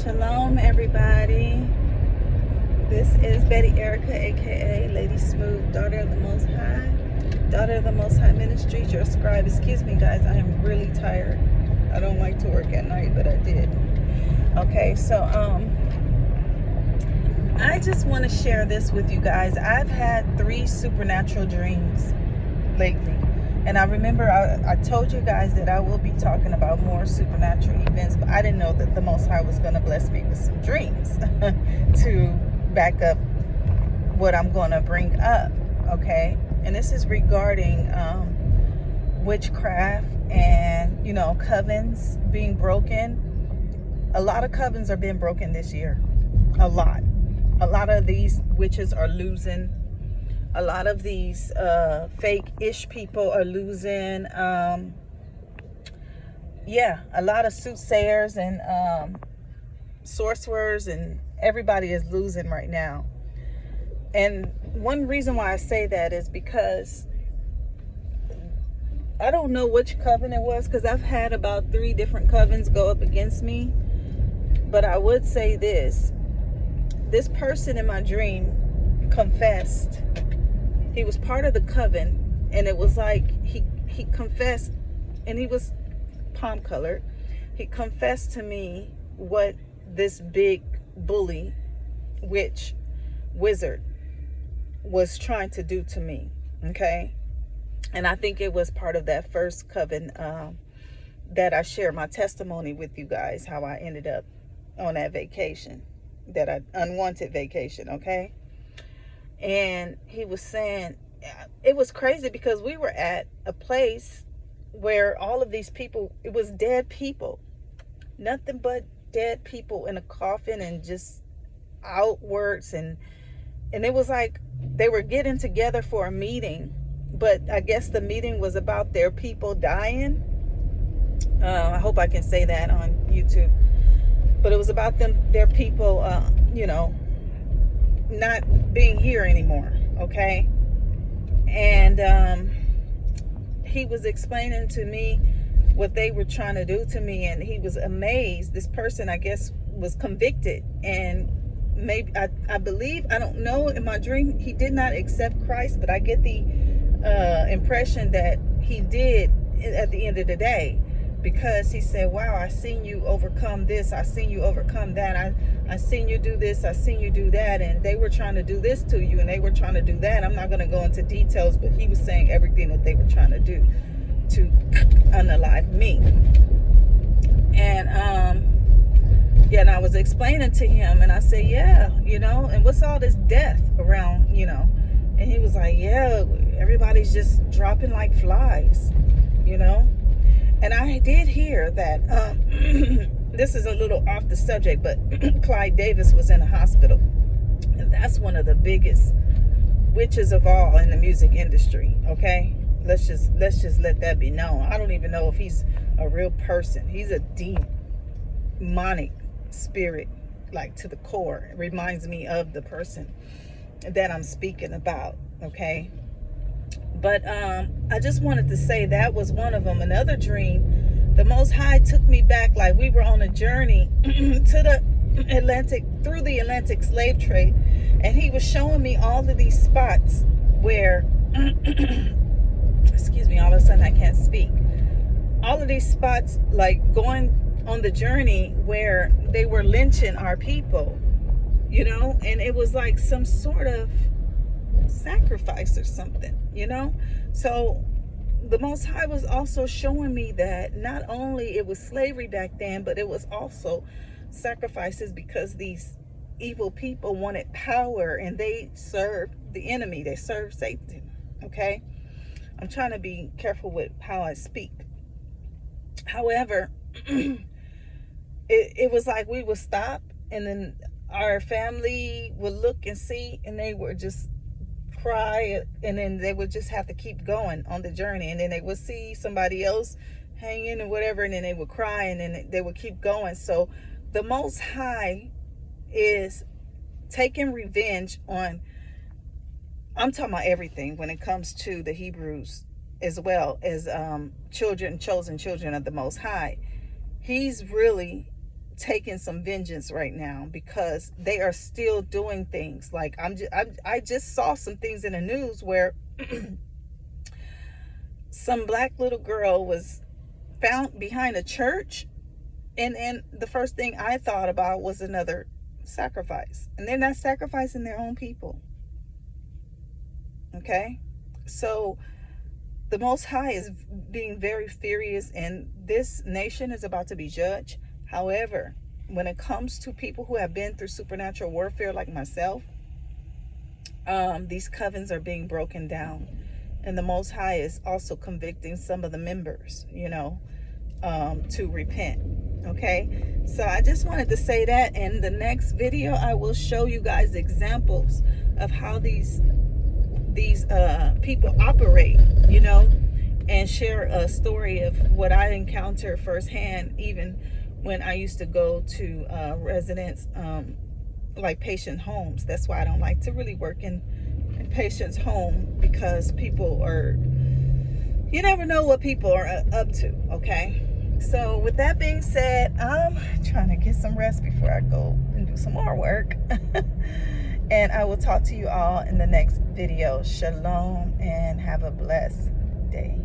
Shalom, everybody. This is Betty Erica, aka Lady Smooth, daughter of the Most High, daughter of the Most High Ministries, your scribe. Excuse me, guys, I am really tired. I don't like to work at night, but I did. Okay, so I just want to share this with you guys. I've had 3 supernatural dreams lately. And I remember I told you guys that I will be talking about more supernatural events, but I didn't know that the Most High was going to bless me with some dreams to back up what I'm going to bring up, okay? And this is regarding witchcraft and, covens being broken. A lot of covens are being broken this year. A lot. A lot of these witches are losing. A lot of these fake-ish people are losing. A lot of soothsayers and sorcerers and everybody is losing right now. And one reason why I say that is because I don't know which coven it was, because I've had about 3 different covens go up against me. But I would say this person in my dream confessed. He was part of the coven, and it was like he confessed, and he was palm colored. He confessed to me what this big bully wizard was trying to do to me, okay? And I think it was part of that first coven that I shared my testimony with you guys, how I ended up on that vacation, that unwanted vacation, okay? And he was saying, it was crazy because we were at a place where all of these people, it was dead people, nothing but dead people in a coffin and just outwards. And it was like they were getting together for a meeting, but I guess the meeting was about their people dying. I hope I can say that on YouTube, but it was about their people, not being here anymore, okay? And he was explaining to me what they were trying to do to me, and he was amazed. This person, I guess, was convicted, and maybe I believe, I don't know, in my dream he did not accept Christ, but I get the impression that he did at the end of the day, because he said, wow, I seen you overcome this, I seen you overcome that, I seen you do this, I seen you do that, and they were trying to do this to you, and they were trying to do that. I'm not going to go into details, but he was saying everything that they were trying to do to unalive me. And and I was explaining to him, and I said, and what's all this death around, and he was like, everybody's just dropping like flies, And I did hear that, this is a little off the subject, but Clyde Davis was in a hospital. And that's one of the biggest witches of all in the music industry, okay? Let's just let that be known. I don't even know if he's a real person. He's a demonic spirit, like to the core. It reminds me of the person that I'm speaking about, okay? But I just wanted to say that was one of them. Another dream, the Most High took me back, like we were on a journey to the Atlantic, through the Atlantic slave trade, and he was showing me all of these spots where excuse me, all of a sudden I can't speak. All of these spots, like going on the journey where they were lynching our people, and it was like some sort of sacrifice or something, So the Most High was also showing me that not only it was slavery back then, but it was also sacrifices, because these evil people wanted power and they served the enemy. They served Satan, okay? I'm trying to be careful with how I speak. However, it was like we would stop, and then our family would look and see, and they were just cry, and then they would just have to keep going on the journey, and then they would see somebody else hanging or whatever, and then they would cry, and then they would keep going. So the Most High is taking revenge on, I'm talking about everything when it comes to the Hebrews, as well as chosen children of the Most High. He's really taking some vengeance right now, because they are still doing things. Like I just saw some things in the news where some black little girl was found behind a church, and the first thing I thought about was another sacrifice, and they're not sacrificing their own people. Okay, so the Most High is being very furious, and this nation is about to be judged. However, when it comes to people who have been through supernatural warfare like myself, these covens are being broken down, and the Most High is also convicting some of the members, to repent. Okay, so I just wanted to say that. In the next video, I will show you guys examples of how these people operate, and share a story of what I encountered firsthand, even when I used to go to residents, like patient homes. That's why I don't like to really work in patients' home, because people are, you never know what people are up to. Okay, so with that being said, I'm trying to get some rest before I go and do some more work. And I will talk to you all in the next video. Shalom, and have a blessed day.